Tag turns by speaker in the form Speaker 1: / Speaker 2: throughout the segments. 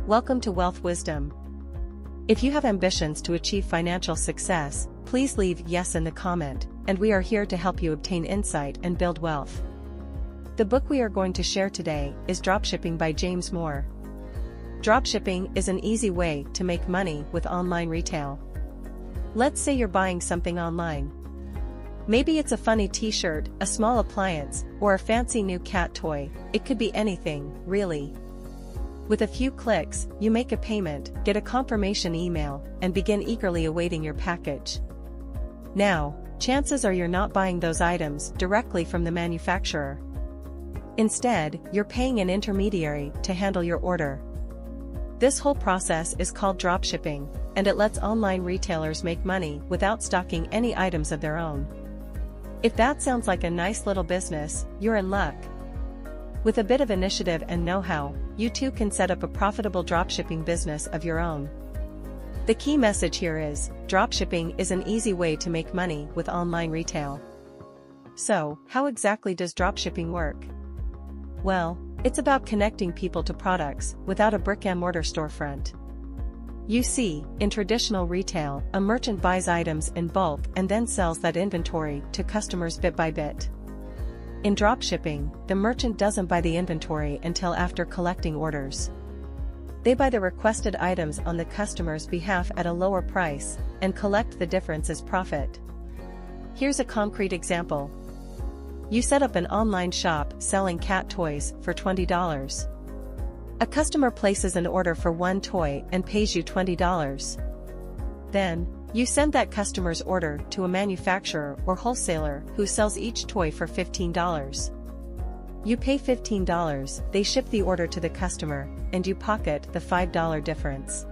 Speaker 1: Welcome to Wealth Wisdom. If you have ambitions to achieve financial success, please leave yes in the comment, and we are here to help you obtain insight and build wealth. The book we are going to share today is Dropshipping by James Moore. Dropshipping is an easy way to make money with online retail. Let's say you're buying something online. Maybe it's a funny t-shirt, a small appliance, or a fancy new cat toy. It could be anything, really. With a few clicks, you make a payment, get a confirmation email, and begin eagerly awaiting your package. Now, chances are you're not buying those items directly from the manufacturer. Instead, you're paying an intermediary to handle your order. This whole process is called dropshipping, and it lets online retailers make money without stocking any items of their own. If that sounds like a nice little business, you're in luck. With a bit of initiative and know-how, you too can set up a profitable dropshipping business of your own. The key message here is, dropshipping is an easy way to make money with online retail. So, how exactly does dropshipping work? Well, it's about connecting people to products without a brick-and-mortar storefront. You see, in traditional retail, a merchant buys items in bulk and then sells that inventory to customers bit by bit. In dropshipping, the merchant doesn't buy the inventory until after collecting orders. They buy the requested items on the customer's behalf at a lower price, and collect the difference as profit. Here's a concrete example. You set up an online shop selling cat toys for $20. A customer places an order for one toy and pays you $20. Then, you send that customer's order to a manufacturer or wholesaler who sells each toy for $15. You pay $15, they ship the order to the customer, and you pocket the $5 difference.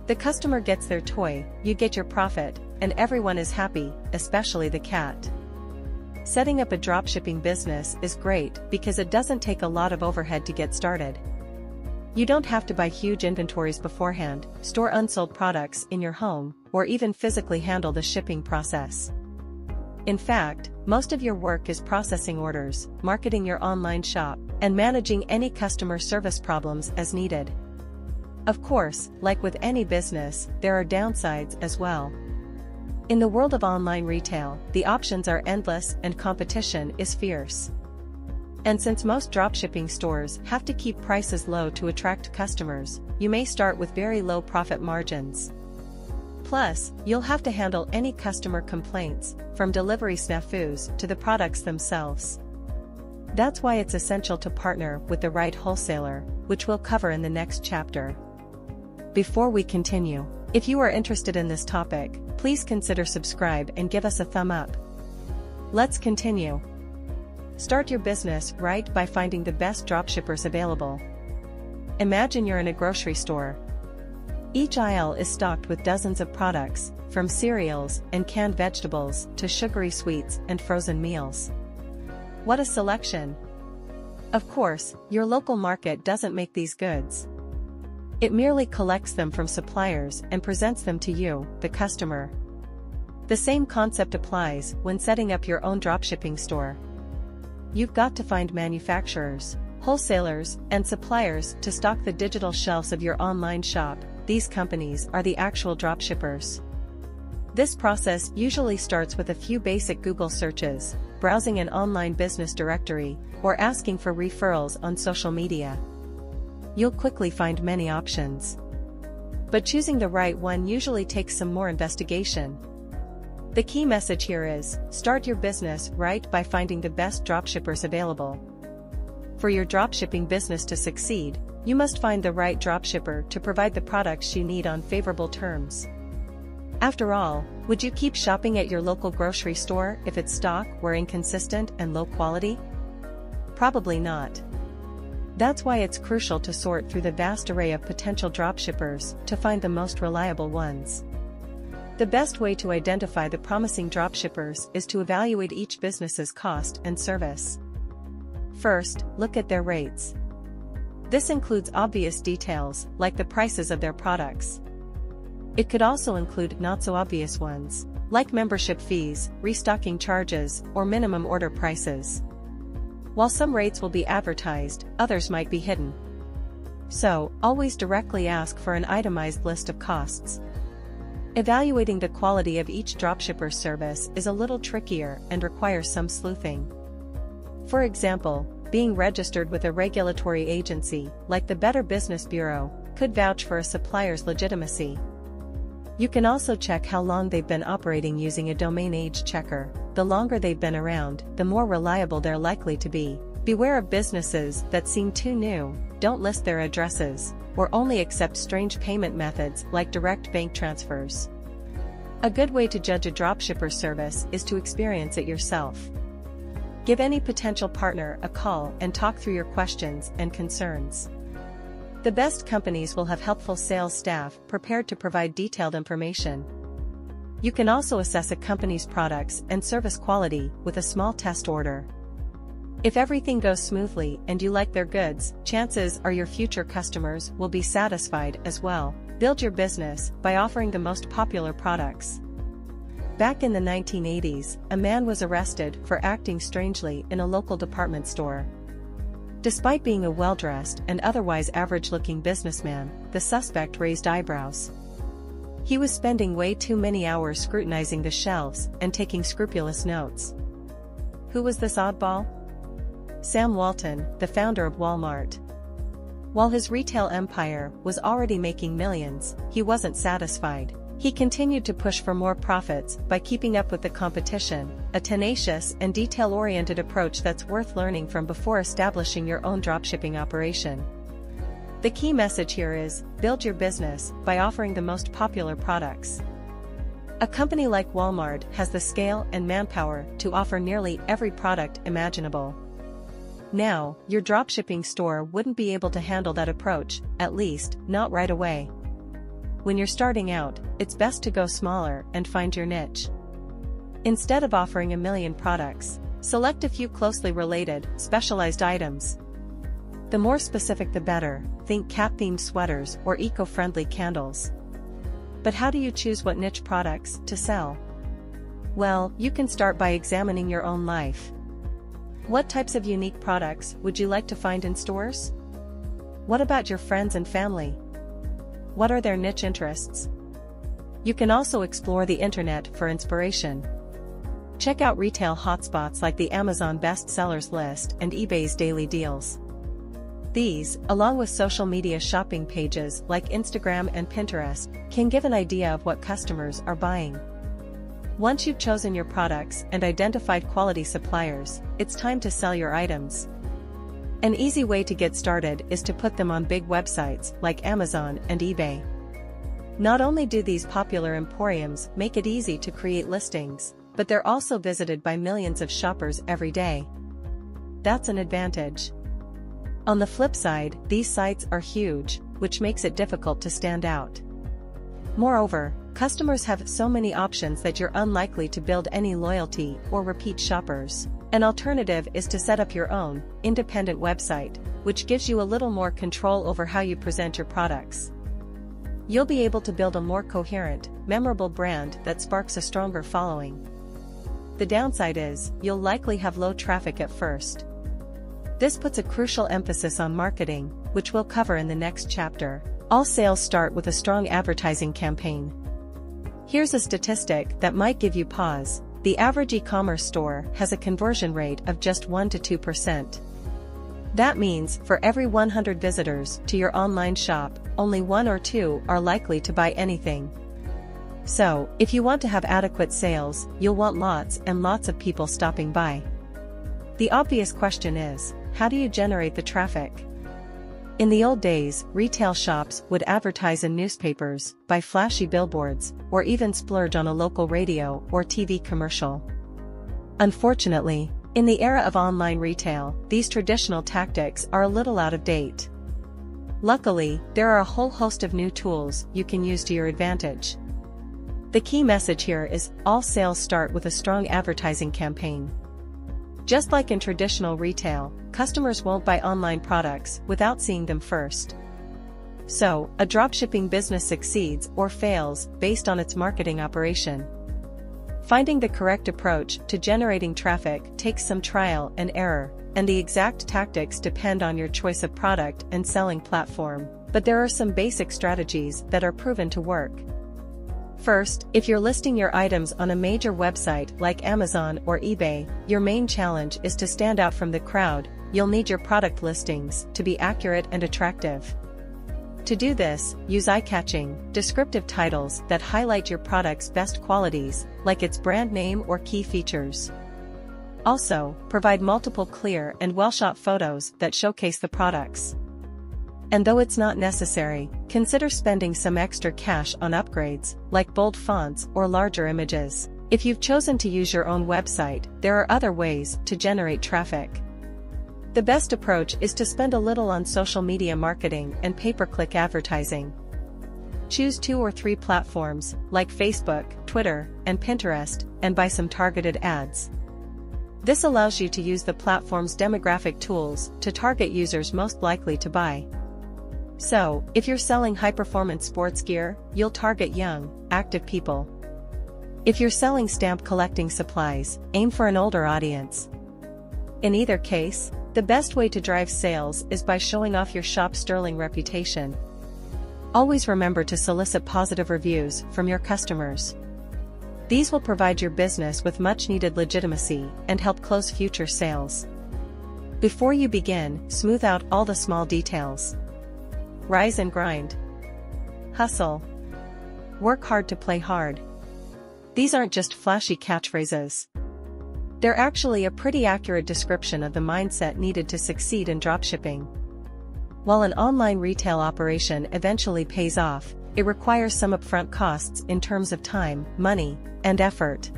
Speaker 1: The customer gets their toy, you get your profit, and everyone is happy, especially the cat. Setting up a dropshipping business is great because it doesn't take a lot of overhead to get started. You don't have to buy huge inventories beforehand, store unsold products in your home, or even physically handle the shipping process. In fact, most of your work is processing orders, marketing your online shop, and managing any customer service problems as needed. Of course, like with any business, there are downsides as well. In the world of online retail, the options are endless and competition is fierce. And since most dropshipping stores have to keep prices low to attract customers, you may start with very low profit margins. Plus, you'll have to handle any customer complaints, from delivery snafus to the products themselves. That's why it's essential to partner with the right wholesaler, which we'll cover in the next chapter. Before we continue, if you are interested in this topic, please consider subscribe and give us a thumb up. Let's continue. Start your business right by finding the best dropshippers available. Imagine you're in a grocery store. Each aisle is stocked with dozens of products, from cereals and canned vegetables to sugary sweets and frozen meals. What a selection! Of course, your local market doesn't make these goods. It merely collects them from suppliers and presents them to you, the customer. The same concept applies when setting up your own dropshipping store. You've got to find manufacturers, wholesalers, and suppliers to stock the digital shelves of your online shop. These companies are the actual dropshippers. This process usually starts with a few basic Google searches, browsing an online business directory, or asking for referrals on social media. You'll quickly find many options. But choosing the right one usually takes some more investigation. The key message here is, start your business right by finding the best dropshippers available. For your dropshipping business to succeed, you must find the right dropshipper to provide the products you need on favorable terms. After all, would you keep shopping at your local grocery store if its stock were inconsistent and low quality? Probably not. That's why it's crucial to sort through the vast array of potential dropshippers to find the most reliable ones. The best way to identify the promising dropshippers is to evaluate each business's cost and service. First, look at their rates. This includes obvious details, like the prices of their products. It could also include not-so-obvious ones, like membership fees, restocking charges, or minimum order prices. While some rates will be advertised, others might be hidden. So, always directly ask for an itemized list of costs. Evaluating the quality of each dropshipper service is a little trickier and requires some sleuthing. For example, being registered with a regulatory agency, like the Better Business Bureau, could vouch for a supplier's legitimacy. You can also check how long they've been operating using a domain age checker. The longer they've been around, the more reliable they're likely to be. Beware of businesses that seem too new, don't list their addresses, or only accept strange payment methods like direct bank transfers. A good way to judge a dropshipper service is to experience it yourself. Give any potential partner a call and talk through your questions and concerns. The best companies will have helpful sales staff prepared to provide detailed information. You can also assess a company's products and service quality with a small test order. If everything goes smoothly and you like their goods, chances are your future customers will be satisfied as well. Build your business by offering the most popular products. Back in the 1980s, a man was arrested for acting strangely in a local department store. Despite being a well-dressed and otherwise average-looking businessman, the suspect raised eyebrows. He was spending way too many hours scrutinizing the shelves and taking scrupulous notes. Who was this oddball? Sam Walton, the founder of Walmart. While his retail empire was already making millions, he wasn't satisfied. He continued to push for more profits by keeping up with the competition, a tenacious and detail-oriented approach that's worth learning from before establishing your own dropshipping operation. The key message here is, build your business by offering the most popular products. A company like Walmart has the scale and manpower to offer nearly every product imaginable. Now, your dropshipping store wouldn't be able to handle that approach, at least, not right away. When you're starting out, it's best to go smaller and find your niche. Instead of offering a million products, select a few closely related, specialized items. The more specific the better, think cat-themed sweaters or eco-friendly candles. But how do you choose what niche products to sell? Well, you can start by examining your own life. What types of unique products would you like to find in stores? What about your friends and family? What are their niche interests? You can also explore the internet for inspiration. Check out retail hotspots like the Amazon bestsellers list and eBay's daily deals. These, along with social media shopping pages like Instagram and Pinterest, can give an idea of what customers are buying. Once you've chosen your products and identified quality suppliers, it's time to sell your items. An easy way to get started is to put them on big websites like Amazon and eBay. Not only do these popular emporiums make it easy to create listings, but they're also visited by millions of shoppers every day. That's an advantage. On the flip side, these sites are huge, which makes it difficult to stand out. Moreover, customers have so many options that you're unlikely to build any loyalty or repeat shoppers. An alternative is to set up your own, independent website, which gives you a little more control over how you present your products. You'll be able to build a more coherent, memorable brand that sparks a stronger following. The downside is, you'll likely have low traffic at first. This puts a crucial emphasis on marketing, which we'll cover in the next chapter. All sales start with a strong advertising campaign. Here's a statistic that might give you pause. The average e-commerce store has a conversion rate of just 1 to 2%. That means, for every 100 visitors to your online shop, only 1 or 2 are likely to buy anything. So, if you want to have adequate sales, you'll want lots and lots of people stopping by. The obvious question is, how do you generate the traffic? In the old days, retail shops would advertise in newspapers, buy flashy billboards, or even splurge on a local radio or TV commercial. Unfortunately, in the era of online retail, these traditional tactics are a little out of date. Luckily, there are a whole host of new tools you can use to your advantage. The key message here is, all sales start with a strong advertising campaign. Just like in traditional retail, customers won't buy online products without seeing them first. So, a dropshipping business succeeds or fails based on its marketing operation. Finding the correct approach to generating traffic takes some trial and error, and the exact tactics depend on your choice of product and selling platform, but there are some basic strategies that are proven to work. First, if you're listing your items on a major website like Amazon or eBay, your main challenge is to stand out from the crowd. You'll need your product listings to be accurate and attractive. To do this, use eye-catching, descriptive titles that highlight your product's best qualities, like its brand name or key features. Also, provide multiple clear and well-shot photos that showcase the products. And though it's not necessary, consider spending some extra cash on upgrades, like bold fonts or larger images. If you've chosen to use your own website, there are other ways to generate traffic. The best approach is to spend a little on social media marketing and pay-per-click advertising. Choose 2 or 3 platforms, like Facebook, Twitter, and Pinterest, and buy some targeted ads. This allows you to use the platform's demographic tools to target users most likely to buy. So, if you're selling high-performance sports gear, you'll target young, active people. If you're selling stamp collecting supplies, aim for an older audience. In either case, the best way to drive sales is by showing off your shop's sterling reputation. Always remember to solicit positive reviews from your customers. These will provide your business with much-needed legitimacy and help close future sales. Before you begin, smooth out all the small details. Rise and grind. Hustle. Work hard to play hard. These aren't just flashy catchphrases. They're actually a pretty accurate description of the mindset needed to succeed in dropshipping. While an online retail operation eventually pays off, it requires some upfront costs in terms of time, money, and effort.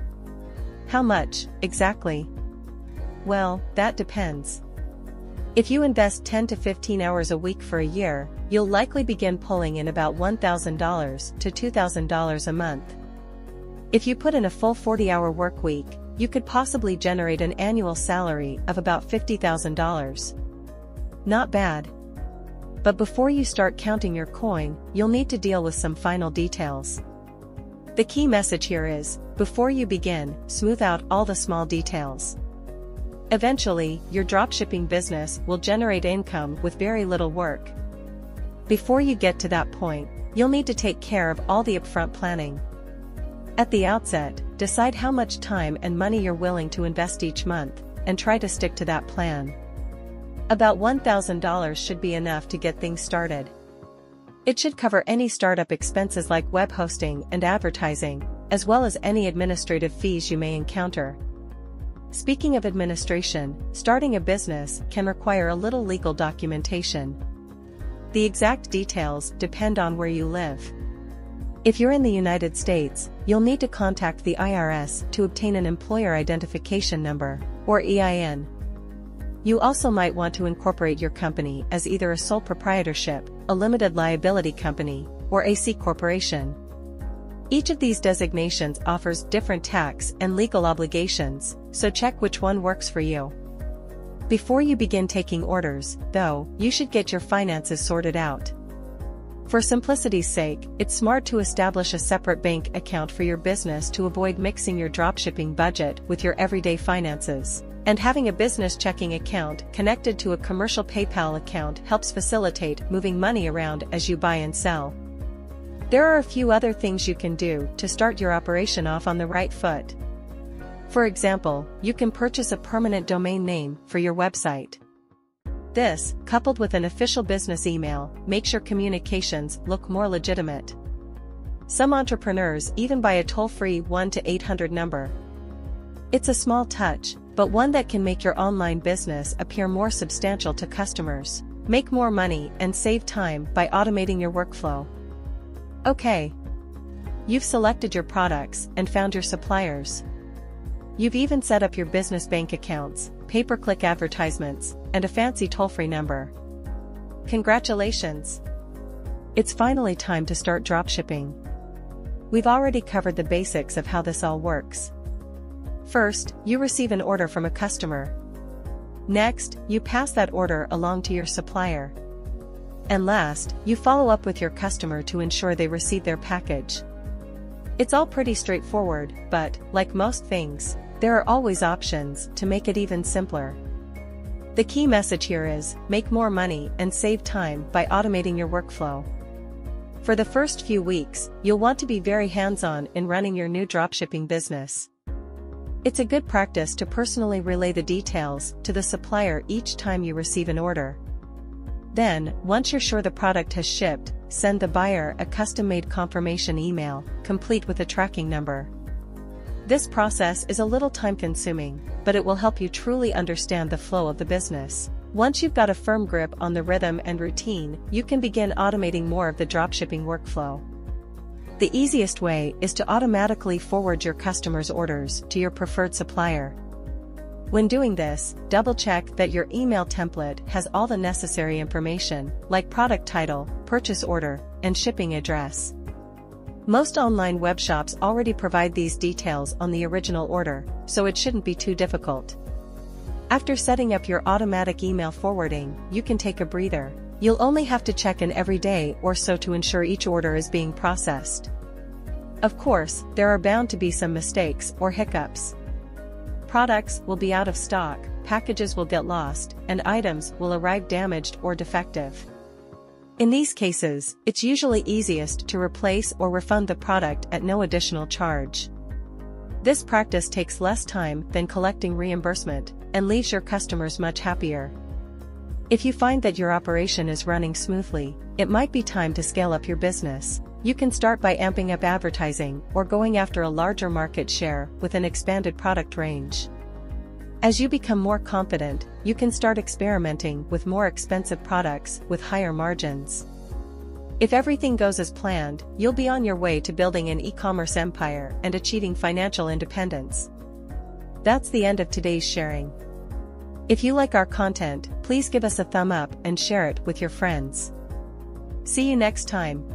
Speaker 1: How much, exactly? Well, that depends. If you invest 10 to 15 hours a week for a year, you'll likely begin pulling in about $1,000 to $2,000 a month. If you put in a full 40-hour work week, you could possibly generate an annual salary of about $50,000. Not bad. But before you start counting your coin, you'll need to deal with some final details. The key message here is, before you begin, smooth out all the small details. Eventually, your dropshipping business will generate income with very little work. Before you get to that point, you'll need to take care of all the upfront planning. At the outset, decide how much time and money you're willing to invest each month, and try to stick to that plan. About $1,000 should be enough to get things started. It should cover any startup expenses like web hosting and advertising, as well as any administrative fees you may encounter. Speaking of administration, starting a business can require a little legal documentation. The exact details depend on where you live. If you're in the United States, you'll need to contact the IRS to obtain an employer identification number, or EIN. You also might want to incorporate your company as either a sole proprietorship, a limited liability company, or a C corporation. Each of these designations offers different tax and legal obligations, so check which one works for you. Before you begin taking orders, though, you should get your finances sorted out. For simplicity's sake, it's smart to establish a separate bank account for your business to avoid mixing your dropshipping budget with your everyday finances. And having a business checking account connected to a commercial PayPal account helps facilitate moving money around as you buy and sell. There are a few other things you can do to start your operation off on the right foot. For example, you can purchase a permanent domain name for your website. This, coupled with an official business email, makes your communications look more legitimate. Some entrepreneurs even buy a toll-free 1-800 number. It's a small touch, but one that can make your online business appear more substantial to customers, make more money, and save time by automating your workflow. Okay. You've selected your products and found your suppliers. You've even set up your business bank accounts, pay-per-click advertisements, and a fancy toll-free number. Congratulations! It's finally time to start dropshipping. We've already covered the basics of how this all works. First, you receive an order from a customer. Next, you pass that order along to your supplier. And last, you follow up with your customer to ensure they receive their package. It's all pretty straightforward, but, like most things, there are always options to make it even simpler. The key message here is, make more money and save time by automating your workflow. For the first few weeks, you'll want to be very hands-on in running your new dropshipping business. It's a good practice to personally relay the details to the supplier each time you receive an order. Then, once you're sure the product has shipped, send the buyer a custom-made confirmation email, complete with a tracking number. This process is a little time-consuming, but it will help you truly understand the flow of the business. Once you've got a firm grip on the rhythm and routine, you can begin automating more of the dropshipping workflow. The easiest way is to automatically forward your customers' orders to your preferred supplier. When doing this, double-check that your email template has all the necessary information, like product title, purchase order, and shipping address. Most online web shops already provide these details on the original order, so it shouldn't be too difficult. After setting up your automatic email forwarding, you can take a breather. You'll only have to check in every day or so to ensure each order is being processed. Of course, there are bound to be some mistakes or hiccups. Products will be out of stock, packages will get lost, and items will arrive damaged or defective. In these cases, it's usually easiest to replace or refund the product at no additional charge. This practice takes less time than collecting reimbursement, and leaves your customers much happier. If you find that your operation is running smoothly, it might be time to scale up your business. You can start by amping up advertising or going after a larger market share with an expanded product range. As you become more confident, you can start experimenting with more expensive products with higher margins. If everything goes as planned, you'll be on your way to building an e-commerce empire and achieving financial independence. That's the end of today's sharing. If you like our content, please give us a thumb up and share it with your friends. See you next time.